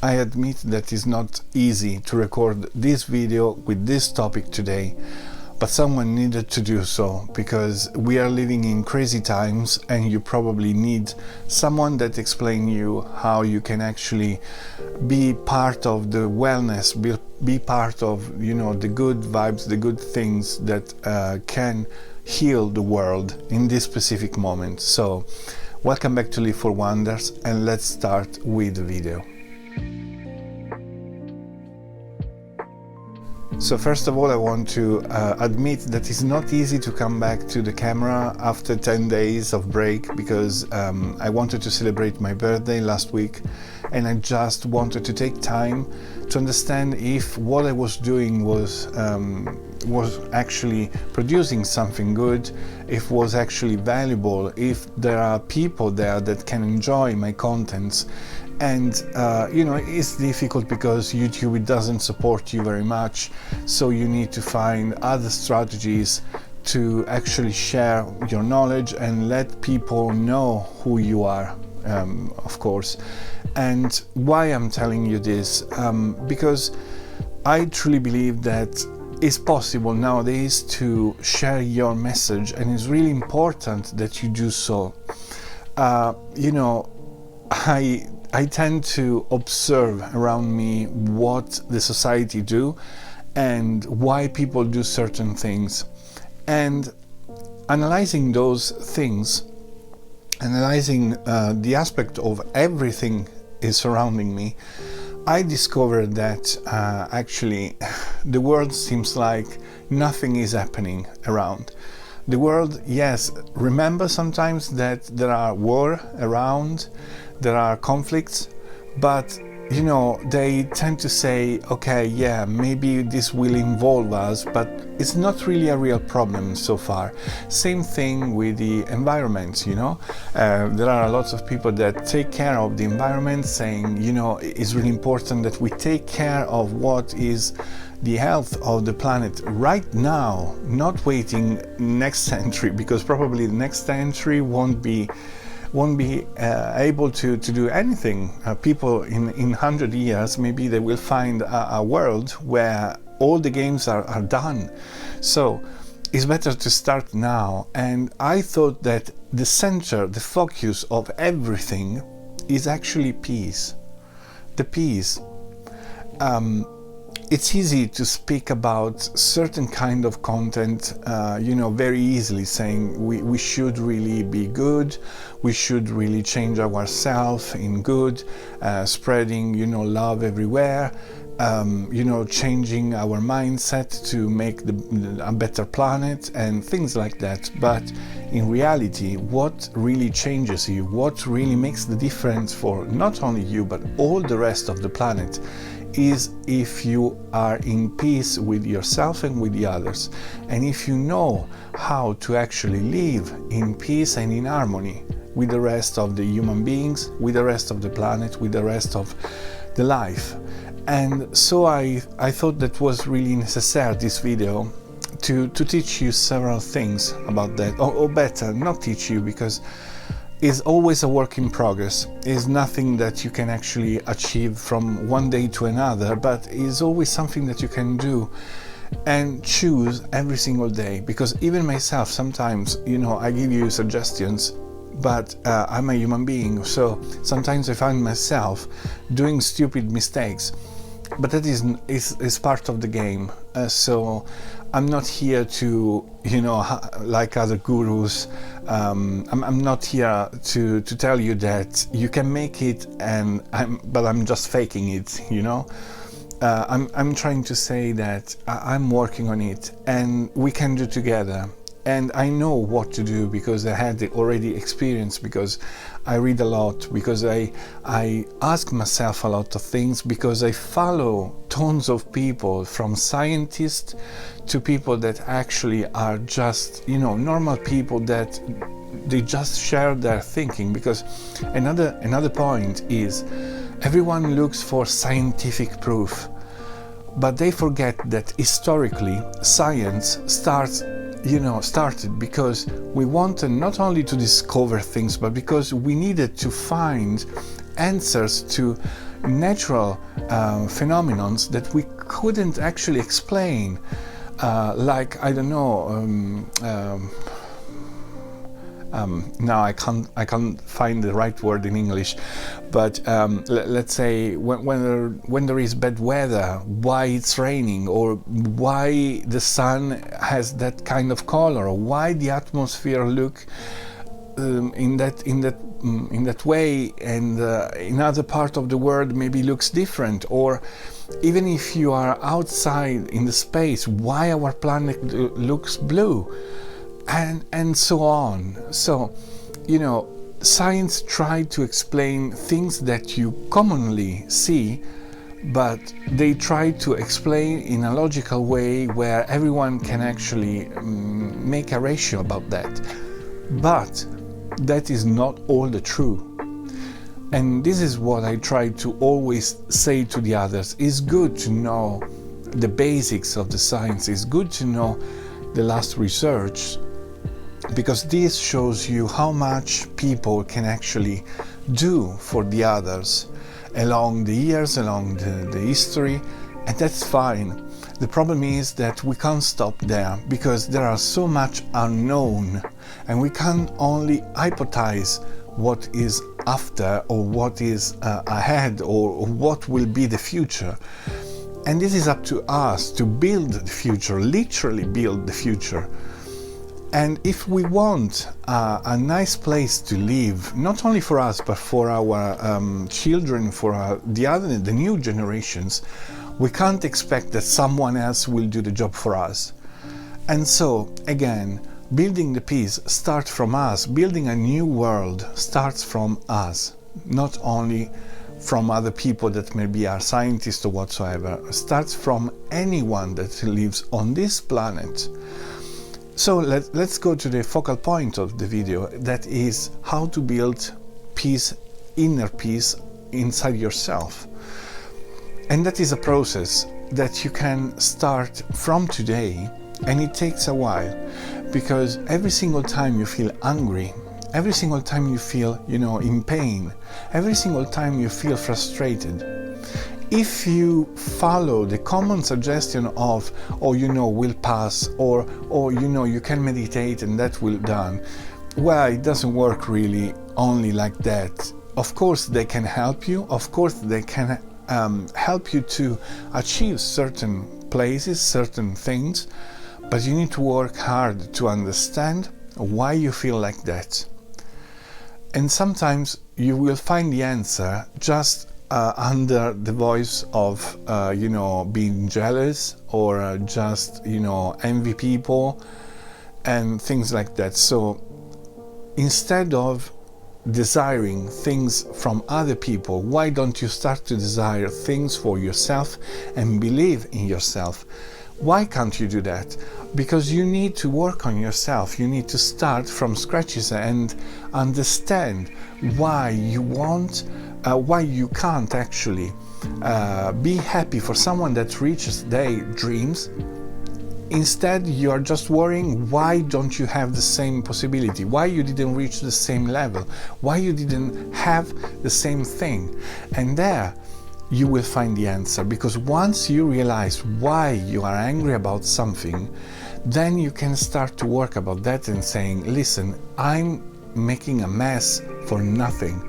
I admit that it's not easy to record this video with this topic today, but someone needed to do so because we are living in crazy times and you probably need someone that explains you how you can actually be part of the wellness, be part of, the good vibes, the good things that can heal the world in this specific moment. So welcome back to Live for Wonders, and let's start with the video. So first of all, I want to admit that it's not easy to come back to the camera after 10 days of break because I wanted to celebrate my birthday last week, and I just wanted to take time to understand if what I was doing was actually producing something good, if was actually valuable, if there are people there that can enjoy my contents. And it's difficult because YouTube, it doesn't support you very much, so you need to find other strategies to actually share your knowledge and let people know who you are, of course. And why I'm telling you this, because I truly believe that it's possible nowadays to share your message, and it's really important that you do so. I tend to observe around me what the society do and why people do certain things, and analyzing those things, analyzing the aspect of everything is surrounding me, I discovered that actually the world seems like nothing is happening around. The world, yes, remember sometimes that there are war around, there are conflicts, but they tend to say, okay, yeah, maybe this will involve us, but it's not really a real problem so far. Same thing with the environment, there are lots of people that take care of the environment, saying, it's really important that we take care of what is the health of the planet right now, not waiting next century, because probably the next century won't be able to do anything. People in 100 years, maybe they will find a world where all the games are done. So it's better to start now. And I thought that the center, the focus of everything is actually peace. The peace. It's easy to speak about certain kind of content, very easily, saying we should really be good, we should really change ourselves in good, spreading, love everywhere, changing our mindset to make a better planet and things like that. But in reality, what really changes you, what really makes the difference for not only you, but all the rest of the planet, is if you are in peace with yourself and with the others, and if you know how to actually live in peace and in harmony with the rest of the human beings, with the rest of the planet, with the rest of the life. And so I thought that was really necessary, this video, to teach you several things about that, or better, not teach you, because is always a work in progress. Is nothing that you can actually achieve from one day to another, but is always something that you can do and choose every single day. Because even myself, sometimes, I give you suggestions, but I'm a human being, so sometimes I find myself doing stupid mistakes. But that is part of the game. So I'm not here to, like other gurus, I'm not here to tell you that you can make it, but I'm just faking it, I'm trying to say that I'm working on it and we can do together. And I know what to do because I had already experience, because I read a lot, because I ask myself a lot of things, because I follow tons of people, from scientists to people that actually are just, normal people that they just share their thinking. Because another point is everyone looks for scientific proof, but they forget that historically science started because we wanted not only to discover things, but because we needed to find answers to natural phenomena that we couldn't actually explain, like, I don't know, now I can't find the right word in English, but let's say when there is bad weather, why it's raining, or why the sun has that kind of color, or why the atmosphere look in that way, and in other part of the world maybe looks different, or even if you are outside in the space, why our planet looks blue, and so on. So, you know, science tried to explain things that you commonly see, but they try to explain in a logical way where everyone can actually make a ratio about that. But that is not all the true. And this is what I try to always say to the others. It's good to know the basics of the science. It's good to know the last research, because this shows you how much people can actually do for the others along the years, along the history, and that's fine. The problem is that we can't stop there, because there are so much unknown, and we can only hypothesize what is after, or what is ahead, or what will be the future. And this is up to us to build the future, literally build the future. And if we want a nice place to live, not only for us, but for our children, for the new generations, we can't expect that someone else will do the job for us. And so, again, building the peace starts from us. Building a new world starts from us, not only from other people that maybe are scientists or whatsoever. It starts from anyone that lives on this planet. So let's go to the focal point of the video, that is how to build peace, inner peace inside yourself. And that is a process that you can start from today, and it takes a while, because every single time you feel angry, every single time you feel, in pain, every single time you feel frustrated, if you follow the common suggestion of, will pass, or you can meditate and that will done, well, it doesn't work really only like that. Of course they can help you, of course they can help you to achieve certain places, certain things, but you need to work hard to understand why you feel like that. And sometimes you will find the answer just under the voice of being jealous, or just envy people and things like that. So instead of desiring things from other people, why don't you start to desire things for yourself and believe in yourself? Why can't you do that? Because you need to work on yourself. You need to start from scratches and understand why you want, why you can't actually be happy for someone that reaches their dreams. Instead, you are just worrying, why don't you have the same possibility? Why you didn't reach the same level? Why you didn't have the same thing? And there you will find the answer, because once you realize why you are angry about something, then you can start to work about that and saying, listen, I'm making a mess for nothing,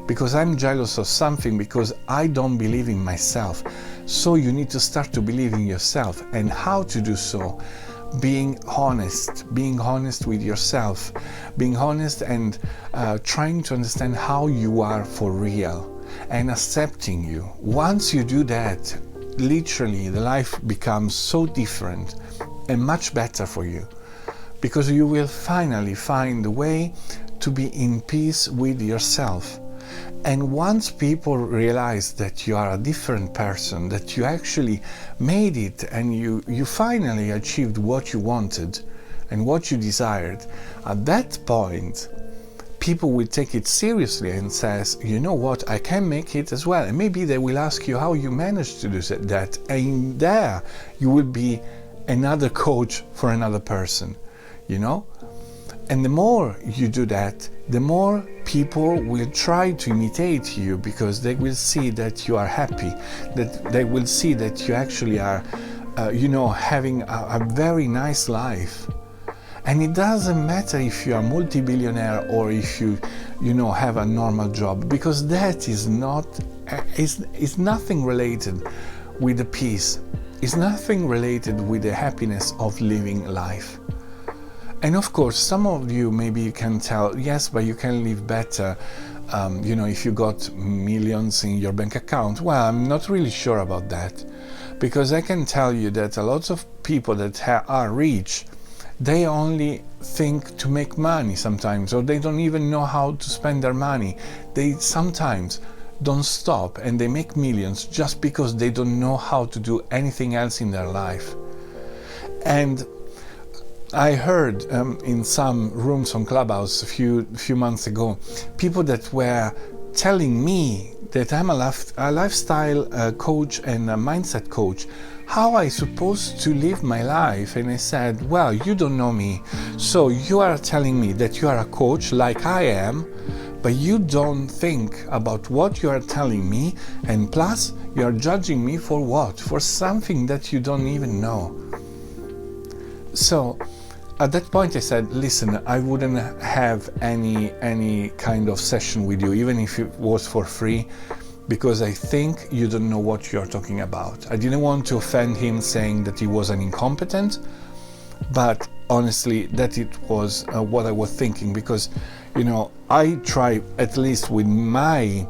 because I'm jealous of something, because I don't believe in myself. So you need to start to believe in yourself. And how to do so? Being honest with yourself, being honest and trying to understand how you are for real, and accepting you. Once you do that, literally the life becomes so different and much better for you, because you will finally find a way to be in peace with yourself. And once people realize that you are a different person, that you actually made it and you finally achieved what you wanted and what you desired, at that point people will take it seriously and says, you know what, I can make it as well. And maybe they will ask you how you managed to do that, and there you will be another coach for another person, And the more you do that, the more people will try to imitate you, because they will see that you are happy, that they will see that you actually are, having a very nice life. And it doesn't matter if you are multi-billionaire or if you have a normal job, because that is nothing related with the peace. It's nothing related with the happiness of living life. And of course, some of you maybe you can tell, yes, but you can live better, if you got millions in your bank account. Well, I'm not really sure about that, because I can tell you that a lot of people that are rich, they only think to make money sometimes, or they don't even know how to spend their money. They sometimes don't stop and they make millions just because they don't know how to do anything else in their life. And I heard in some rooms on Clubhouse a few months ago, people that were telling me that I'm a lifestyle coach and a mindset coach, how I supposed to live my life. And I said, well, you don't know me, so you are telling me that you are a coach like I am, but you don't think about what you are telling me, and plus you are judging me for what? For something that you don't even know. So at that point I said, listen, I wouldn't have any kind of session with you, even if it was for free, because I think you don't know what you're talking about. I didn't want to offend him saying that he was an incompetent, but honestly, that it was what I was thinking, because I try, at least with my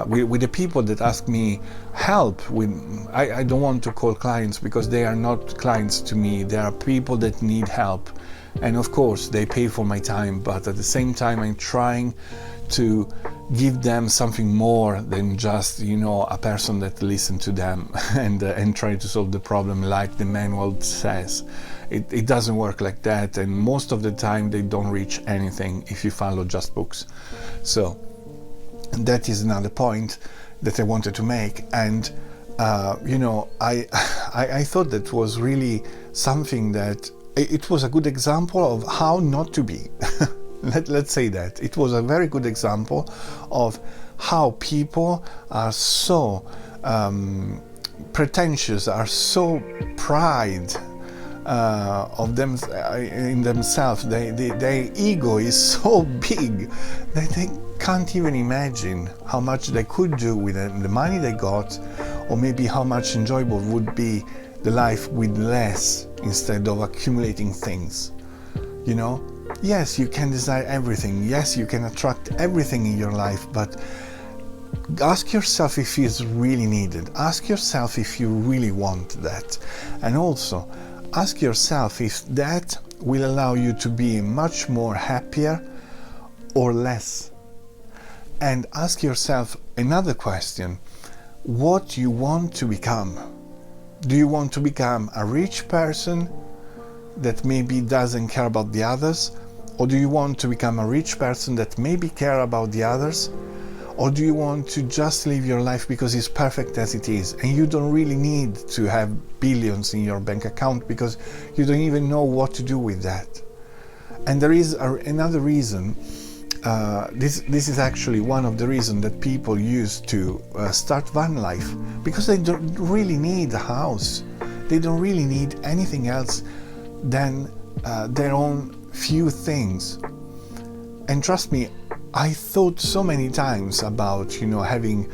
with the people that ask me help with, I don't want to call clients, because they are not clients to me. They are people that need help, and of course they pay for my time, but at the same time I'm trying to give them something more than just a person that listens to them and try to solve the problem like the manual says. It doesn't work like that, and most of the time they don't reach anything if you follow just books. So that is another point that I wanted to make. And I thought that was really something that it was a good example of how not to be. Let's say that it was a very good example of how people are so pretentious, are so pride of them in themselves. Their ego is so big that they can't even imagine how much they could do with the money they got, or maybe how much enjoyable would be the life with less, instead of accumulating things. Yes, you can desire everything. Yes, you can attract everything in your life, but ask yourself if it's really needed. Ask yourself if you really want that. And also, ask yourself if that will allow you to be much more happier or less. And ask yourself another question: what you want to become. Do you want to become a rich person that maybe doesn't care about the others? Or do you want to become a rich person that maybe care about the others? Or do you want to just live your life because it's perfect as it is, and you don't really need to have billions in your bank account because you don't even know what to do with that? And there is another reason. This is actually one of the reasons that people use to start van life, because they don't really need a house. They don't really need anything else than their own few things. And trust me, I thought so many times about having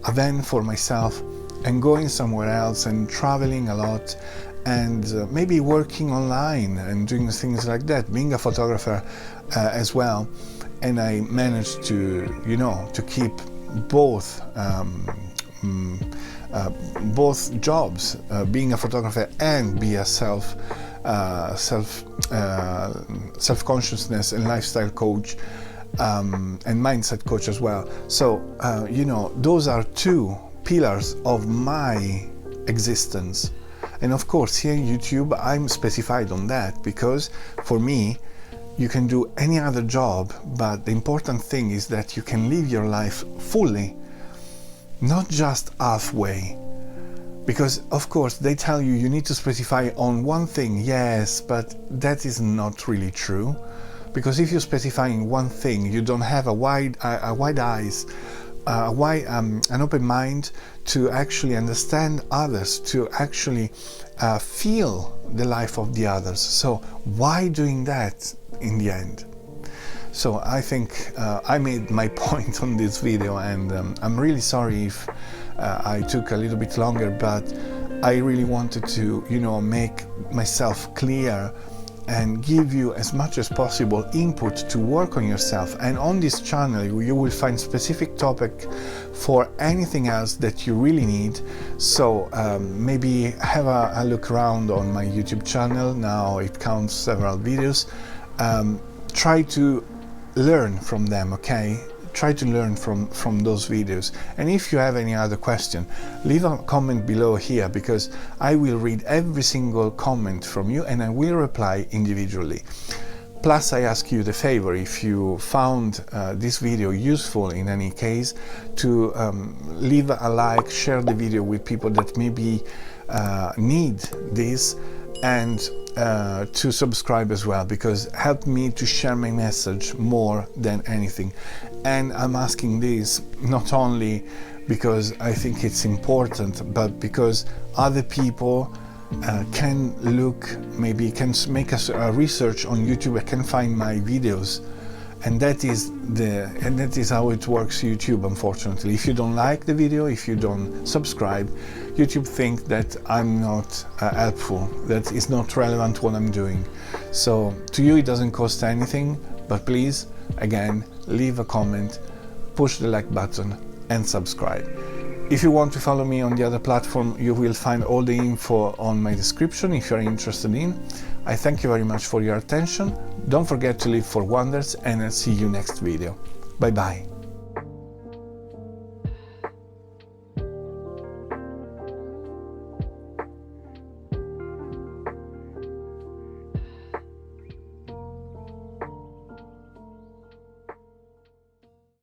a van for myself and going somewhere else and traveling a lot, and maybe working online and doing things like that, being a photographer as well. And I managed to to keep both jobs, being a photographer and be a self-consciousness and lifestyle coach, and mindset coach as well. So those are two pillars of my existence. And of course, here in YouTube I'm specified on that, because for me, you can do any other job, but the important thing is that you can live your life fully, not just halfway. Because of course they tell you need to specify on one thing, yes, but that is not really true, because if you specify in one thing, you don't have wide eyes, an open mind to actually understand others, to actually feel the life of the others. So why doing that in the end? So I think I made my point on this video, and I'm really sorry if I took a little bit longer, but I really wanted to, make myself clear and give you as much as possible input to work on yourself. And on this channel you will find specific topic for anything else that you really need. So maybe have a look around on my YouTube channel. Now it counts several videos. Try to learn from them, okay? Try to learn from those videos. And if you have any other question, leave a comment below here, because I will read every single comment from you and I will reply individually. Plus, I ask you the favor, if you found this video useful in any case, to leave a like, share the video with people that maybe need this, and to subscribe as well, because help me to share my message more than anything. And I'm asking this not only because I think it's important, but because other people can look, maybe can make a research on YouTube and can find my videos. And that is how it works, YouTube, unfortunately. If you don't like the video, if you don't subscribe, YouTube thinks that I'm not helpful, that is not relevant what I'm doing. So to you it doesn't cost anything, but please, again, leave a comment, push the like button and subscribe. If you want to follow me on the other platform, you will find all the info on my description if you're interested in. I thank you very much for your attention. Don't forget to live for wonders, and I'll see you next video. Bye bye.